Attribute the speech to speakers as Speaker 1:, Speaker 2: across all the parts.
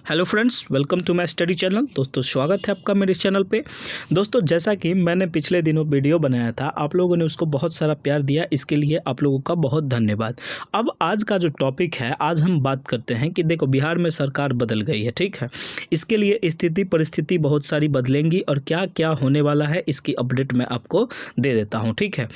Speaker 1: Hello friends, welcome to my study channel. दोस्तों स्वागत है आपका मेरे इस चैनल पे। दोस्तों जैसा कि मैंने पिछले दिनों वीडियो बनाया था, आप लोगों ने उसको बहुत सारा प्यार दिया, इसके लिए आप लोगों का बहुत धन्यवाद। अब आज का जो टॉपिक है, आज हम बात करते हैं कि देखो बिहार में सरकार बदल गई है, ठीक है। इसके लिए स्थिति परिस्थिति बहुत सारी बदलेंगी और क्या क्या होने वाला है इसकी अपडेट मैं आपको दे देता हूँ, ठीक है।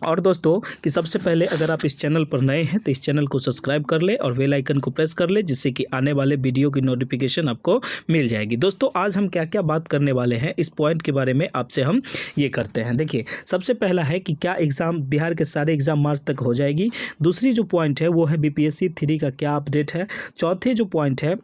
Speaker 1: और दोस्तों कि सबसे पहले अगर आप इस चैनल पर नए हैं तो इस चैनल को सब्सक्राइब कर ले और बेल आइकन को प्रेस कर ले, जिससे कि आने वाले वीडियो की नोटिफिकेशन आपको मिल जाएगी। दोस्तों आज हम क्या क्या बात करने वाले हैं इस पॉइंट के बारे में आपसे हम ये करते हैं। देखिए सबसे पहला है कि क्या एग्ज़ाम बिहार के सारे एग्ज़ाम मार्च तक हो जाएगी। दूसरी जो पॉइंट है वो है BPSC 3 का क्या अपडेट है। चौथे जो पॉइंट है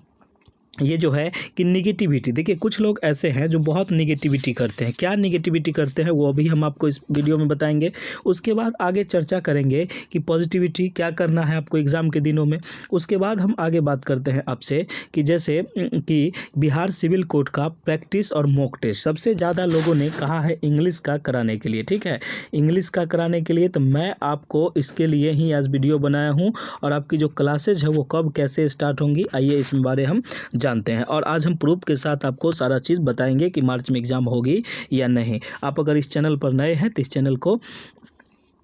Speaker 1: ये जो है कि निगेटिविटी। देखिए कुछ लोग ऐसे हैं जो बहुत निगेटिविटी करते हैं, क्या निगेटिविटी करते हैं वो भी हम आपको इस वीडियो में बताएंगे। उसके बाद आगे चर्चा करेंगे कि पॉजिटिविटी क्या करना है आपको एग्ज़ाम के दिनों में। उसके बाद हम आगे बात करते हैं आपसे कि जैसे कि बिहार सिविल कोर्ट का प्रैक्टिस और मॉक टेस्ट सबसे ज़्यादा लोगों ने कहा है इंग्लिश का कराने के लिए, ठीक है। इंग्लिश का कराने के लिए तो मैं आपको इसके लिए ही आज वीडियो बनाया हूँ। और आपकी जो क्लासेज है वो कब कैसे स्टार्ट होंगी, आइए इस बारे हम जानते हैं। और आज हम प्रूफ के साथ आपको सारा चीज़ बताएंगे कि मार्च में एग्ज़ाम होगी या नहीं। आप अगर इस चैनल पर नए हैं तो इस चैनल को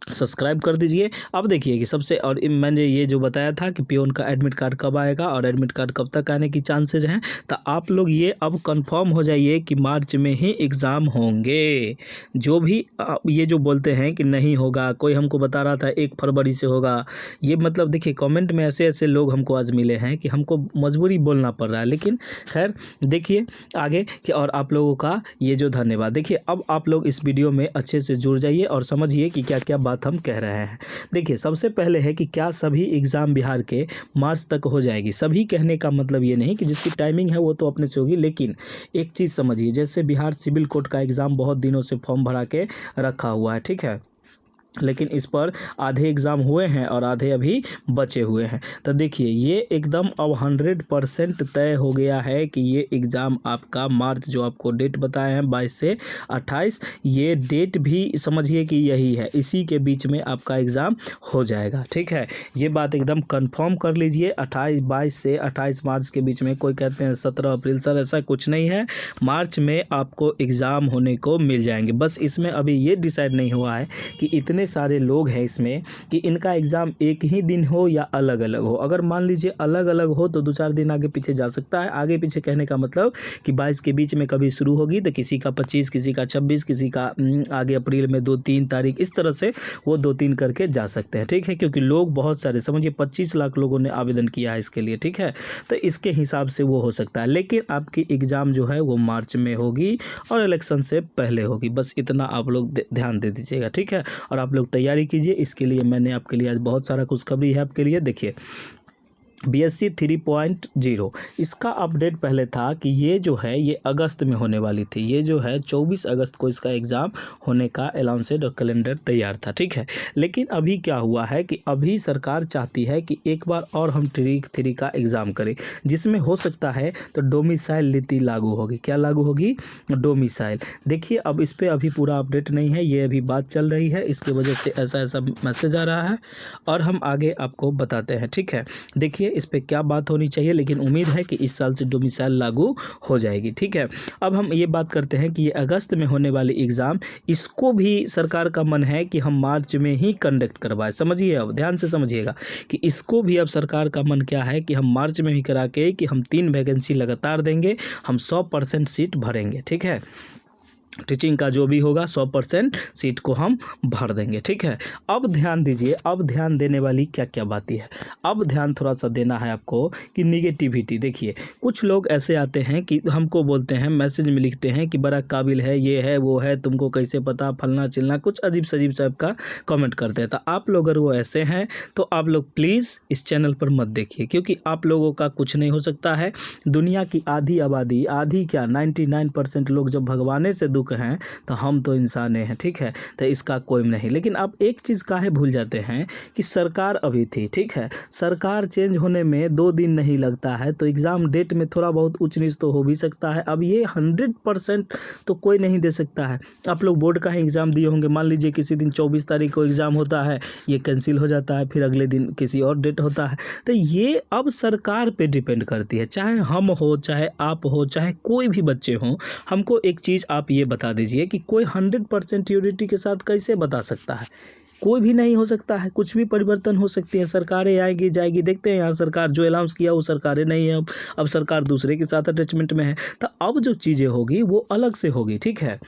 Speaker 1: सब्सक्राइब कर दीजिए। अब देखिए कि सबसे और मैंने ये जो बताया था कि पियोन का एडमिट कार्ड कब आएगा और एडमिट कार्ड कब तक आने की चांसेज हैं, तो आप लोग ये अब कंफर्म हो जाइए कि मार्च में ही एग्ज़ाम होंगे। जो भी ये जो बोलते हैं कि नहीं होगा, कोई हमको बता रहा था 1 फरवरी से होगा, ये मतलब देखिए कमेंट में ऐसे ऐसे लोग हमको आज मिले हैं कि हमको मजबूरी बोलना पड़ रहा है। लेकिन खैर देखिए आगे कि और आप लोगों का ये जो धन्यवाद। देखिए अब आप लोग इस वीडियो में अच्छे से जुड़ जाइए और समझिए कि क्या क्या बात हम कह रहे हैं। देखिए सबसे पहले है कि क्या सभी एग्ज़ाम बिहार के मार्च तक हो जाएगी। सभी कहने का मतलब ये नहीं कि जिसकी टाइमिंग है वो तो अपने से होगी, लेकिन एक चीज़ समझिए, जैसे बिहार सिविल कोर्ट का एग्ज़ाम बहुत दिनों से फॉर्म भरा के रखा हुआ है, ठीक है, लेकिन इस पर आधे एग्ज़ाम हुए हैं और आधे अभी बचे हुए हैं। तो देखिए ये एकदम अब 100% तय हो गया है कि ये एग्ज़ाम आपका मार्च जो आपको डेट बताए हैं 22 से 28, ये डेट भी समझिए कि यही है, इसी के बीच में आपका एग्ज़ाम हो जाएगा, ठीक है। ये बात एकदम कंफर्म कर लीजिए। 22 से 28 मार्च के बीच में, कोई कहते हैं 17 अप्रैल, सर ऐसा कुछ नहीं है। मार्च में आपको एग्ज़ाम होने को मिल जाएंगे। बस इसमें अभी ये डिसाइड नहीं हुआ है कि इतने सारे लोग हैं इसमें कि इनका एग्ज़ाम एक ही दिन हो या अलग अलग हो। अगर मान लीजिए अलग अलग हो तो 2-4 दिन आगे पीछे जा सकता है। आगे पीछे कहने का मतलब कि 22 के बीच में कभी शुरू होगी तो किसी का 25, किसी का 26, किसी का आगे अप्रैल में 2-3 तारीख, इस तरह से वो 2-3 करके जा सकते हैं, ठीक है। क्योंकि लोग बहुत सारे, समझिए 25 लाख लोगों ने आवेदन किया है इसके लिए, ठीक है। तो इसके हिसाब से वो हो सकता है, लेकिन आपकी एग्ज़ाम जो है वो मार्च में होगी और इलेक्शन से पहले होगी। बस इतना आप लोग ध्यान दे दीजिएगा, ठीक है। और आप लोग तैयारी कीजिए। इसके लिए मैंने आपके लिए आज बहुत सारा खुशखबरी है आपके लिए। देखिए BSc 3.0 इसका अपडेट पहले था कि ये जो है ये अगस्त में होने वाली थी। ये जो है 24 अगस्त को इसका एग्ज़ाम होने का अनाउंसमेंट और कैलेंडर तैयार था, ठीक है। लेकिन अभी क्या हुआ है कि अभी सरकार चाहती है कि एक बार और हम 3 का एग्ज़ाम करें, जिसमें हो सकता है तो डोमिसाइल नीति लागू होगी। क्या लागू होगी? डोमिसाइल। देखिए अब इस पर अभी पूरा अपडेट नहीं है, ये अभी बात चल रही है, इसकी वजह से ऐसा ऐसा मैसेज आ रहा है और हम आगे आपको बताते हैं, ठीक है। देखिए इस पे क्या बात होनी चाहिए, लेकिन उम्मीद है कि इस साल से डोमिसाइल लागू हो जाएगी, ठीक है। अब हम ये बात करते हैं कि ये अगस्त में होने वाली एग्ज़ाम, इसको भी सरकार का मन है कि हम मार्च में ही कंडक्ट करवाएं। समझिए, अब ध्यान से समझिएगा कि इसको भी अब सरकार का मन क्या है कि हम मार्च में ही करा के कि हम 3 वैकेंसी लगातार देंगे, हम 100% सीट भरेंगे, ठीक है। टीचिंग का जो भी होगा 100% सीट को हम भर देंगे, ठीक है। अब ध्यान दीजिए, अब ध्यान देने वाली क्या क्या बातें है। अब ध्यान थोड़ा सा देना है आपको कि निगेटिविटी। देखिए कुछ लोग ऐसे आते हैं कि हमको बोलते हैं, मैसेज में लिखते हैं कि बड़ा काबिल है, ये है वो है, तुमको कैसे पता, फलना चिलना, कुछ अजीब सजीब टाइप का कमेंट करते हैं। तो आप लोग अगर वो ऐसे हैं तो आप लोग प्लीज़ इस चैनल पर मत देखिए, क्योंकि आप लोगों का कुछ नहीं हो सकता है। दुनिया की आधी आबादी, आधी क्या 99% लोग जब भगवाने से दुख मखलूक हैं तो हम तो इंसान हैं, ठीक है, तो इसका कोई नहीं। लेकिन आप एक चीज़ काहे भूल जाते हैं कि सरकार अभी थी, ठीक है, सरकार चेंज होने में 2 दिन नहीं लगता है, तो एग्ज़ाम डेट में थोड़ा बहुत ऊंच नीच तो हो भी सकता है। अब ये 100% तो कोई नहीं दे सकता है। आप लोग बोर्ड का ही एग्ज़ाम दिए होंगे, मान लीजिए किसी दिन 24 तारीख को एग्ज़ाम होता है, ये कैंसिल हो जाता है, फिर अगले दिन किसी और डेट होता है। तो ये अब सरकार पे डिपेंड करती है, चाहे हम हो, चाहे आप हो, चाहे कोई भी बच्चे हों। हमको एक चीज़ आप ये बता दीजिए कि कोई 100% श्योरिटी के साथ कैसे बता सकता है? कोई भी नहीं हो सकता है, कुछ भी परिवर्तन हो सकती है, सरकारें आएगी जाएगी। देखते हैं यहाँ सरकार जो अनाउंस किया वो सरकारें नहीं है, अब सरकार दूसरे के साथ अटैचमेंट में है, तो अब जो चीज़ें होगी वो अलग से होगी, ठीक है।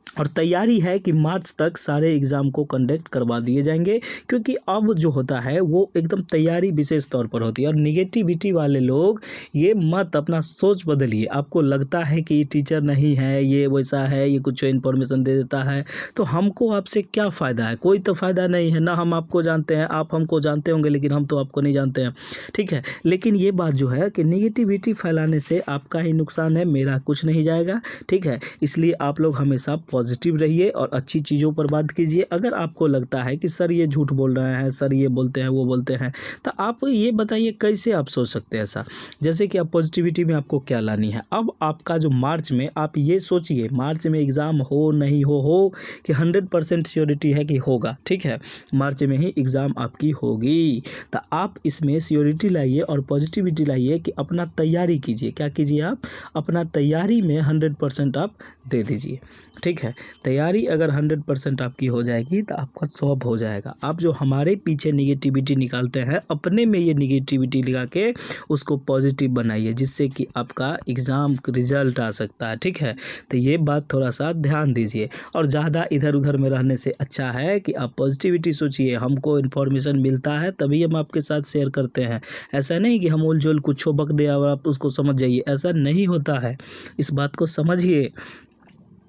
Speaker 1: और तैयारी है कि मार्च तक सारे एग्ज़ाम को कंडक्ट करवा दिए जाएंगे, क्योंकि अब जो होता है वो एकदम तैयारी विशेष तौर पर होती है। और निगेटिविटी वाले लोग ये मत अपना सोच बदलिए। आपको लगता है कि ये टीचर नहीं है, ये वैसा है, ये कुछ इन्फॉर्मेशन दे देता है, तो हमको आपसे क्या फ़ायदा है? कोई तो फ़ायदा नहीं है ना। हम आपको जानते हैं, आप हमको जानते होंगे, लेकिन हम तो आपको नहीं जानते हैं, ठीक है। लेकिन ये बात जो है कि निगेटिविटी फैलाने से आपका ही नुकसान है, मेरा कुछ नहीं जाएगा, ठीक है। इसलिए आप लोग हमेशा पॉजिटिव रहिए और अच्छी चीज़ों पर बात कीजिए। अगर आपको लगता है कि सर ये झूठ बोल रहे हैं, सर ये बोलते हैं, वो बोलते हैं, तो आप ये बताइए कैसे आप सोच सकते हैं ऐसा? जैसे कि आप पॉजिटिविटी में आपको क्या लानी है? अब आपका जो मार्च में, आप ये सोचिए मार्च में एग्ज़ाम हो नहीं हो कि 100% श्योरिटी है कि होगा, ठीक है, मार्च में ही एग्ज़ाम आपकी होगी। तो आप इसमें श्योरिटी लाइए और पॉजिटिविटी लाइए कि अपना तैयारी कीजिए। क्या कीजिए? आप अपना तैयारी में 100% आप दे दीजिए, ठीक है। तैयारी अगर 100% आपकी हो जाएगी तो आपका सॉल्व हो जाएगा। आप जो हमारे पीछे निगेटिविटी निकालते हैं, अपने में ये निगेटिविटी लगा के उसको पॉजिटिव बनाइए, जिससे कि आपका एग्ज़ाम रिजल्ट आ सकता है, ठीक है। तो ये बात थोड़ा सा ध्यान दीजिए। और ज़्यादा इधर उधर में रहने से अच्छा है कि आप पॉजिटिविटी सोचिए। हमको इन्फॉर्मेशन मिलता है तभी हम आपके साथ शेयर करते हैं। ऐसा नहीं कि हम उल झोल कुछ बक दिया और आप उसको समझ जाइए, ऐसा नहीं होता है। इस बात को समझिए।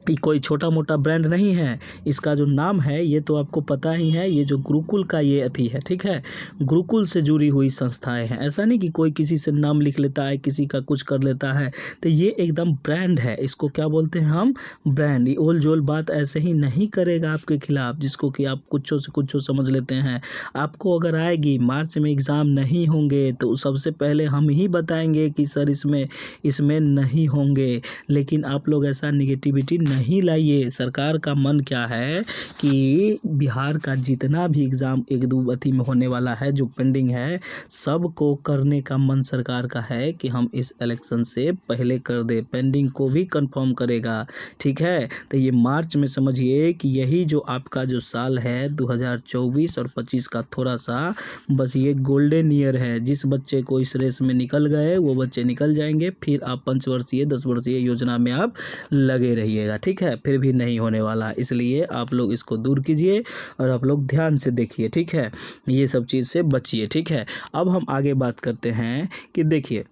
Speaker 1: ये कोई छोटा मोटा ब्रांड नहीं है, इसका जो नाम है ये तो आपको पता ही है, ये जो गुरुकुल का ये अथी है, ठीक है, गुरुकुल से जुड़ी हुई संस्थाएं हैं। ऐसा नहीं कि कोई किसी से नाम लिख लेता है, किसी का कुछ कर लेता है, तो ये एकदम ब्रांड है। इसको क्या बोलते हैं हम? ब्रांड। ये ओल जोल बात ऐसे ही नहीं करेगा आपके खिलाफ, जिसको कि आप कुछ से कुछ समझ लेते हैं। आपको अगर आएगी मार्च में एग्ज़ाम नहीं होंगे तो सबसे पहले हम ही बताएंगे कि सर इसमें नहीं होंगे। लेकिन आप लोग ऐसा निगेटिविटी नहीं लाइए। सरकार का मन क्या है कि बिहार का जितना भी एग्ज़ाम एक दो अथी में होने वाला है, जो पेंडिंग है, सबको करने का मन सरकार का है कि हम इस इलेक्शन से पहले कर दे, पेंडिंग को भी कंफर्म करेगा, ठीक है। तो ये मार्च में समझिए कि यही जो आपका जो साल है 2024 और 25 का थोड़ा सा बस ये गोल्डन ईयर है। जिस बच्चे को इस रेस में निकल गए वो बच्चे निकल जाएंगे, फिर आप 5 वर्षीय 10 वर्षीय योजना में आप लगे रहिएगा, ठीक है। फिर भी नहीं होने वाला, इसलिए आप लोग इसको दूर कीजिए और आप लोग ध्यान से देखिए, ठीक है, ये सब चीज़ से बचिए, ठीक है। अब हम आगे बात करते हैं कि देखिए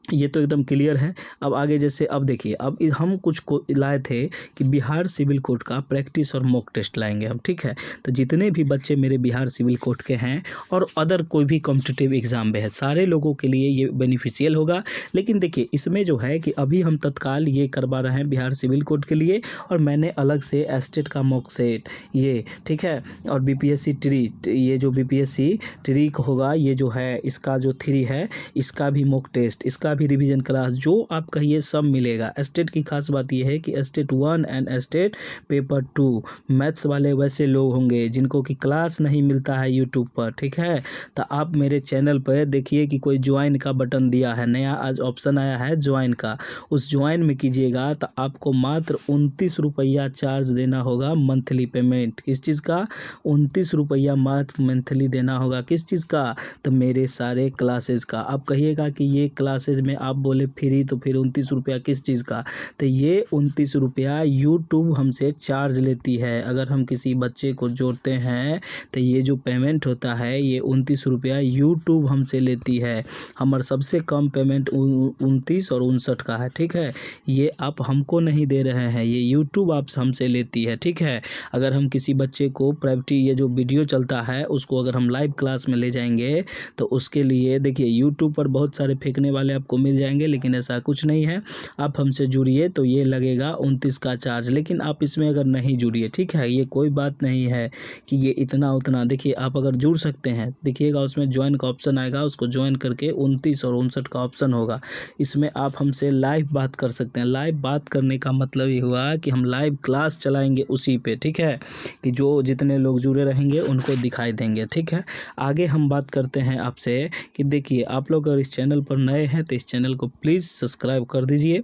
Speaker 1: ये तो एकदम क्लियर है। अब आगे जैसे अब देखिए, अब हम कुछ को लाए थे कि बिहार सिविल कोर्ट का प्रैक्टिस और मॉक टेस्ट लाएंगे हम, ठीक है। तो जितने भी बच्चे मेरे बिहार सिविल कोर्ट के हैं और अदर कोई भी कॉम्पिटिटिव एग्ज़ाम में है, सारे लोगों के लिए ये बेनिफिशियल होगा। लेकिन देखिए इसमें जो है कि अभी हम तत्काल ये करवा रहे हैं बिहार सिविल कोर्ट के लिए, और मैंने अलग से एस्टेट का मॉक सेट ये, ठीक है, और BPSC ट्री, ये जो BPSC ट्री होगा, ये जो है इसका जो 3 है, इसका भी मॉक टेस्ट, इसका भी रिवीजन क्लास, जो आप कहिए सब मिलेगा। एस्टेट की खास बात यह है कि estate 1 and estate paper 2 maths वाले वैसे लोग होंगे जिनको कि क्लास नहीं मिलता है यूट्यूब पर, ठीक है। तो आप मेरे चैनल पर देखिए कि कोई ज्वाइन का बटन दिया है, नया आज ऑप्शन आया है ज्वाइन का, उस ज्वाइन में कीजिएगा तो आपको मात्र 29 रुपया चार्ज देना होगा मंथली पेमेंट। किस चीज़ का? 29 रुपया मात्र मंथली देना होगा। किस चीज़ का? तो मेरे सारे क्लासेस का। आप कहिएगा कि ये क्लासेस में आप बोले फ्री, तो फिर 29 रुपया किस चीज़ का? तो ये 29 रुपया यूट्यूब हमसे चार्ज लेती है। अगर हम किसी बच्चे को जोड़ते हैं तो ये जो पेमेंट होता है ये 29 रुपया यूट्यूब हमसे लेती है। हमारा सबसे कम पेमेंट 29 और 59 का है, ठीक है। ये आप हमको नहीं दे रहे हैं, ये यूट्यूब आप हमसे लेती है, ठीक है। अगर हम किसी बच्चे को प्राइवेट ये जो वीडियो चलता है उसको अगर हम लाइव क्लास में ले जाएंगे तो उसके लिए देखिए यूट्यूब पर बहुत सारे फेंकने वाले आप आपको मिल जाएंगे, लेकिन ऐसा कुछ नहीं है। आप हमसे जुड़िए तो ये लगेगा 29 का चार्ज, लेकिन आप इसमें अगर नहीं जुड़िए, ठीक है, ये कोई बात नहीं है कि ये इतना उतना। देखिए आप अगर जुड़ सकते हैं, देखिएगा उसमें ज्वाइन का ऑप्शन आएगा, उसको ज्वाइन करके 29 और 59 का ऑप्शन होगा। इसमें आप हमसे लाइव बात कर सकते हैं। लाइव बात करने का मतलब ये हुआ कि हम लाइव क्लास चलाएंगे उसी पे, ठीक है, कि जो जितने लोग जुड़े रहेंगे उनको दिखाई देंगे, ठीक है। आगे हम बात करते हैं आपसे कि देखिए आप लोग अगर इस चैनल पर नए हैं तो इस चैनल को प्लीज़ सब्सक्राइब कर दीजिए।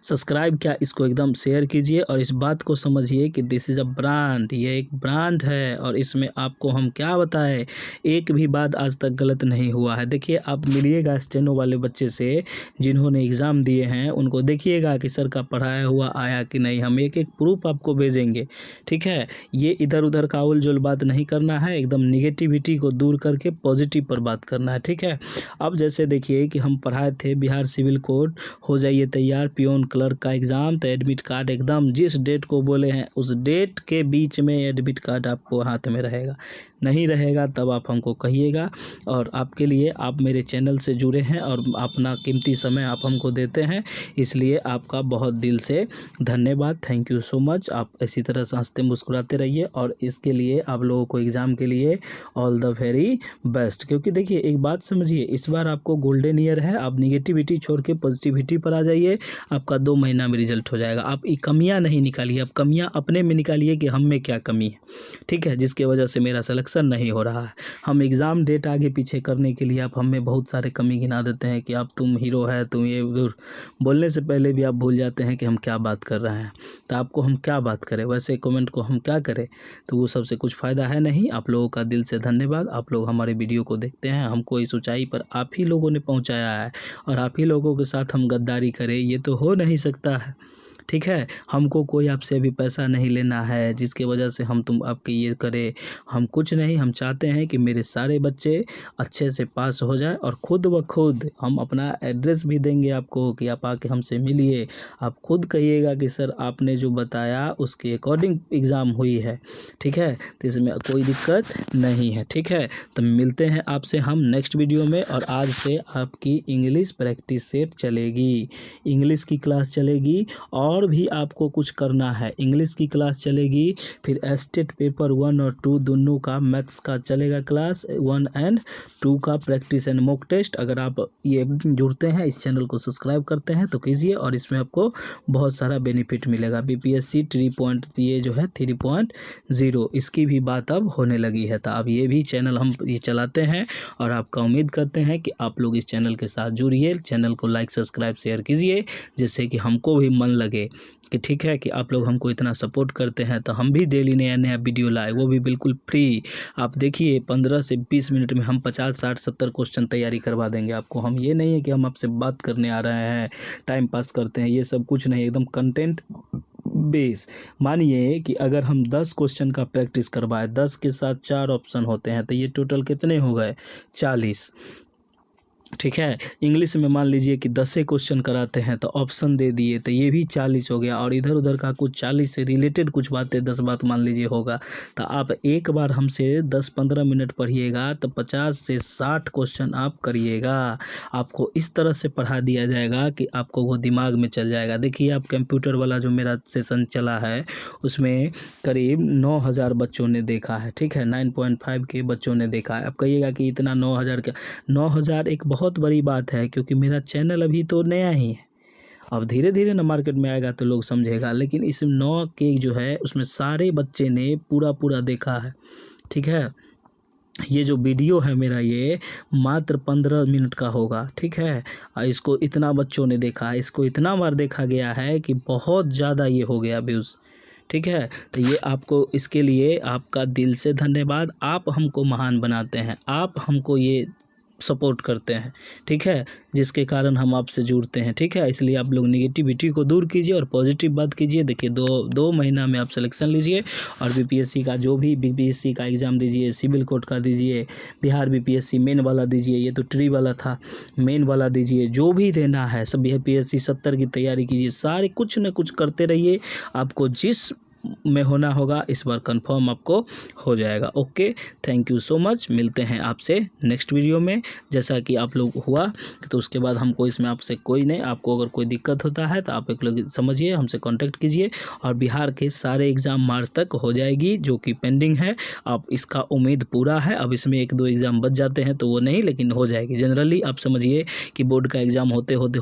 Speaker 1: सब्सक्राइब क्या, इसको एकदम शेयर कीजिए और इस बात को समझिए कि दिस इज़ अ ब्रांड, ये एक ब्रांड है और इसमें आपको हम क्या बताएं, एक भी बात आज तक गलत नहीं हुआ है। देखिए आप मिलिएगा स्टेनो वाले बच्चे से जिन्होंने एग्ज़ाम दिए हैं, उनको देखिएगा कि सर का पढ़ाया हुआ आया कि नहीं, हम एक एक प्रूफ आपको भेजेंगे, ठीक है। ये इधर उधर का उलझुल बात नहीं करना है, एकदम निगेटिविटी को दूर करके पॉजिटिव पर बात करना है, ठीक है। अब जैसे देखिए कि हम पढ़ाए थे बिहार सिविल कोड, हो जाइए तैयार पियोन क्लर्क का एग्ज़ाम, तो एडमिट कार्ड एकदम जिस डेट को बोले हैं उस डेट के बीच में एडमिट कार्ड आपको हाथ में रहेगा। नहीं रहेगा तब आप हमको कहिएगा। और आपके लिए, आप मेरे चैनल से जुड़े हैं और अपना कीमती समय आप हमको देते हैं, इसलिए आपका बहुत दिल से धन्यवाद, थैंक यू सो मच। आप इसी तरह से हंसते मुस्कुराते रहिए और इसके लिए आप लोगों को एग्ज़ाम के लिए ऑल द वेरी बेस्ट। क्योंकि देखिए एक बात समझिए, इस बार आपको गोल्डन ईयर है, आप निगेटिविटी छोड़ के पॉजिटिविटी पर आ जाइए, आपका 2 महीना में रिजल्ट हो जाएगा। आप ये कमियां नहीं निकालिए, आप कमियां अपने में निकालिए कि हम में क्या कमी है, ठीक है, जिसके वजह से मेरा सिलेक्शन नहीं हो रहा है। हम एग्ज़ाम डेट आगे पीछे करने के लिए आप हमें बहुत सारे कमी गिना देते हैं कि आप तुम हीरो है, तुम ये बोलने से पहले भी आप भूल जाते हैं कि हम क्या बात कर रहे हैं। तो आपको हम क्या बात करें, वैसे कमेंट को हम क्या करें, तो वो सबसे कुछ फ़ायदा है नहीं। आप लोगों का दिल से धन्यवाद, आप लोग हमारे वीडियो को देखते हैं, हमको इस ऊंचाई पर आप ही लोगों ने पहुंचाया है और आप ही लोगों के साथ हम गद्दारी करें ये तो हो नहीं सकता है, ठीक है। हमको कोई आपसे अभी पैसा नहीं लेना है जिसके वजह से हम तुम आपके ये करें, हम कुछ नहीं, हम चाहते हैं कि मेरे सारे बच्चे अच्छे से पास हो जाए और खुद ब खुद हम अपना एड्रेस भी देंगे आपको कि आप आके हमसे मिलिए, आप खुद कहिएगा कि सर आपने जो बताया उसके अकॉर्डिंग एग्ज़ाम हुई है, ठीक है, तो इसमें कोई दिक्कत नहीं है, ठीक है। तो मिलते हैं आपसे हम नेक्स्ट वीडियो में। और आज से आपकी इंग्लिश प्रैक्टिस सेट चलेगी, इंग्लिश की क्लास चलेगी और भी आपको कुछ करना है। इंग्लिश की क्लास चलेगी, फिर स्टेट पेपर 1 और 2 दोनों का मैथ्स का चलेगा क्लास 1 और 2 का प्रैक्टिस एंड मॉक टेस्ट। अगर आप ये जुड़ते हैं, इस चैनल को सब्सक्राइब करते हैं तो कीजिए और इसमें आपको बहुत सारा बेनिफिट मिलेगा। बीपीएससी 3 ये जो है 3.0 इसकी भी बात अब होने लगी है। तो अब ये भी चैनल हम ये चलाते हैं और आपका उम्मीद करते हैं कि आप लोग इस चैनल के साथ जुड़िए, चैनल को लाइक सब्सक्राइब शेयर कीजिए, जिससे कि हमको भी मन लगे कि ठीक है कि आप लोग हमको इतना सपोर्ट करते हैं तो हम भी डेली नया नया वीडियो लाए, वो भी बिल्कुल फ्री। आप देखिए 15 से 20 मिनट में हम 50 60 70 क्वेश्चन तैयारी करवा देंगे आपको। हम ये नहीं है कि हम आपसे बात करने आ रहे हैं, टाइम पास करते हैं, ये सब कुछ नहीं, एकदम कंटेंट बेस। मानिए कि अगर हम 10 क्वेश्चन का प्रैक्टिस करवाए, 10 के साथ 4 ऑप्शन होते हैं, तो ये टोटल कितने हो गए, 40, ठीक है। इंग्लिश में मान लीजिए कि 10 क्वेश्चन कराते हैं तो ऑप्शन दे दिए, तो ये भी 40 हो गया। और इधर उधर का कुछ 40 से रिलेटेड कुछ बातें 10 बात मान लीजिए होगा, तो आप एक बार हमसे 10-15 मिनट पढ़िएगा तो 50 से 60 क्वेश्चन आप करिएगा। आपको इस तरह से पढ़ा दिया जाएगा कि आपको वो दिमाग में चल जाएगा। देखिए आप कंप्यूटर वाला जो मेरा सेशन चला है उसमें करीब 9000 बच्चों ने देखा है, ठीक है, 9.5 के बच्चों ने देखा है। अब कहिएगा कि इतना 9000 क्या, 9000 एक बहुत बड़ी बात है, क्योंकि मेरा चैनल अभी तो नया ही है, अब धीरे धीरे ना मार्केट में आएगा तो लोग समझेगा। लेकिन इस 9 के जो है उसमें सारे बच्चे ने पूरा देखा है, ठीक है। ये जो वीडियो है मेरा ये मात्र 15 मिनट का होगा, ठीक है। इसको इतना बच्चों ने देखा है, इसको इतना बार देखा गया है कि बहुत ज़्यादा ये हो गया व्यूज़, ठीक है। तो ये आपको, इसके लिए आपका दिल से धन्यवाद। आप हमको महान बनाते हैं, आप हमको ये सपोर्ट करते हैं, ठीक है, जिसके कारण हम आपसे जुड़ते हैं, ठीक है। इसलिए आप लोग निगेटिविटी को दूर कीजिए और पॉजिटिव बात कीजिए। देखिए 2 महीना में आप सिलेक्शन लीजिए और बीपीएससी का जो भी बीपीएससी का एग्ज़ाम दीजिए, सिविल कोर्ट का दीजिए, बिहार बीपीएससी मेन वाला दीजिए, ये तो ट्री वाला था, मेन वाला दीजिए, जो भी देना है सब। बीपीएससी 70 की तैयारी कीजिए, सारे कुछ न कुछ करते रहिए। आपको जिस में होना होगा, इस बार कंफर्म आपको हो जाएगा। Okay, thank you so much. मिलते हैं आपसे नेक्स्ट वीडियो में। जैसा कि आप लोग हुआ तो उसके बाद हमको इसमें आपसे कोई नहीं, आपको अगर कोई दिक्कत होता है तो आप एक लोग समझिए, हमसे कांटेक्ट कीजिए। और बिहार के सारे एग्ज़ाम मार्च तक हो जाएगी, जो कि पेंडिंग है। आप इसका उम्मीद पूरा है। अब इसमें 1-2 एग्ज़ाम बच जाते हैं तो वो नहीं, लेकिन हो जाएगी। जनरली आप समझिए कि बोर्ड का एग्ज़ाम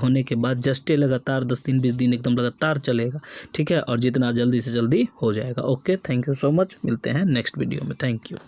Speaker 1: होने के बाद जस्ट लगातार 10 दिन 20 दिन एकदम लगातार चलेगा, ठीक है, और जितना जल्दी से जल्दी हो जाएगा। Okay, thank you so much. मिलते हैं नेक्स्ट वीडियो में। Thank you.